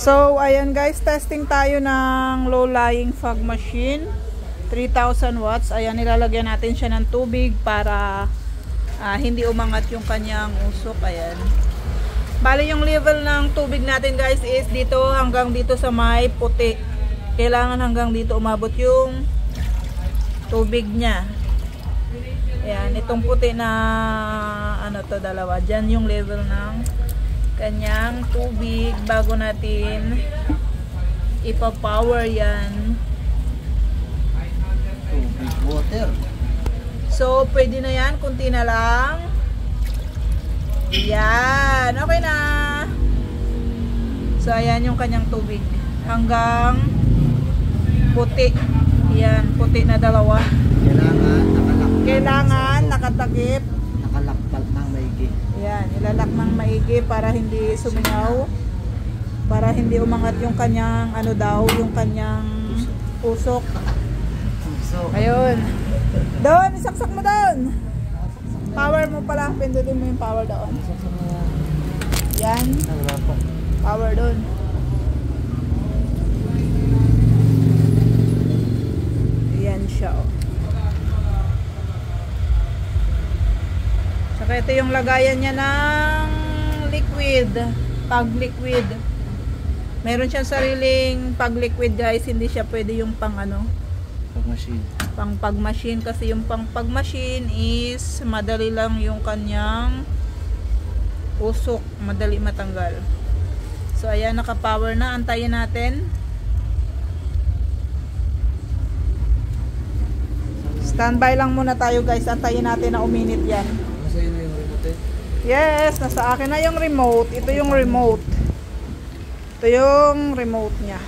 So, ayan guys, testing tayo ng low-lying fog machine. 3,000 watts. Ayan, nilalagyan natin siya ng tubig para hindi umangat yung kanyang usok. Ayan. Bali yung level ng tubig natin guys is dito hanggang dito sa may puti. Kailangan hanggang dito umabot yung tubig niya. Ayan, itong puti na ano to, dalawa. Diyan yung level ng kanyang tubig bago natin ipa-power yan. Tubig, water. So, pwede na yan. Kunti na lang. Yan. Okay na. So, ayan yung kanyang tubig. Hanggang puti. Yan. Puti na dalawa. Kailangan nakatakip. Nakalakpal ng maigi. Yan. Ilalak ng maigi para hindi sumingaw. Para hindi umangat yung kanyang ano daw. Yung kanyang usok. Ayun. Doon, isaksak mo doon. Power mo pala. Pindutin mo yung power doon. Yan. Power doon. Yan siya. Saka ito yung lagayan niya ng liquid. Pag liquid. Meron siyang sariling pag liquid guys. Hindi siya pwede yung pang ano. Machine. Pang pag machine kasi yung pang pag machine is madali lang yung kanyang usok, madali matanggal. So ayan, naka-power na. Antayin natin. Standby lang muna tayo guys. Antayin natin na uminit yan. Nasa iyo yung remote? Yes, nasa akin na yung remote. Ito yung remote. Ito yung remote niya.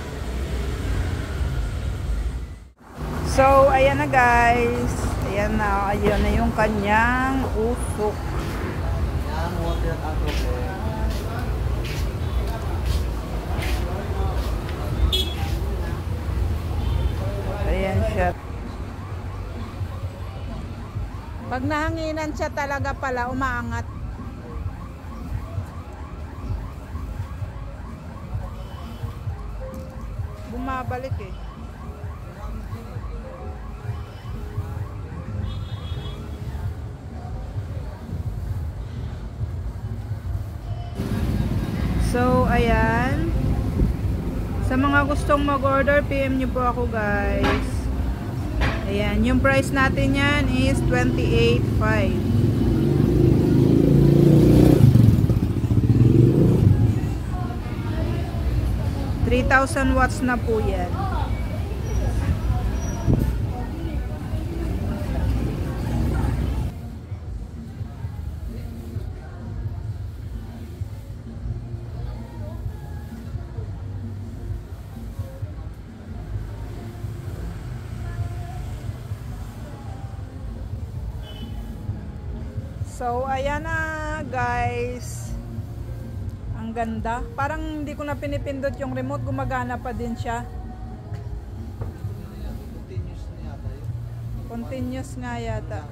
So, ayan na guys. Ayan na yung kanyang usok. Yan, water at alcohol. Ayan siya. Pag nahanginan siya talaga pala, umaangat. Bumabalik eh. So, ayan. Sa mga gustong mag-order, PM nyo po ako guys. Ayan. Yung price natin yan is 28.5. 3,000 watts na po yan. So, ayan na guys. Ang ganda. Parang hindi ko na pinipindot yung remote. Gumagana pa din siya. Continuous na yata yun. Continuous nga yata.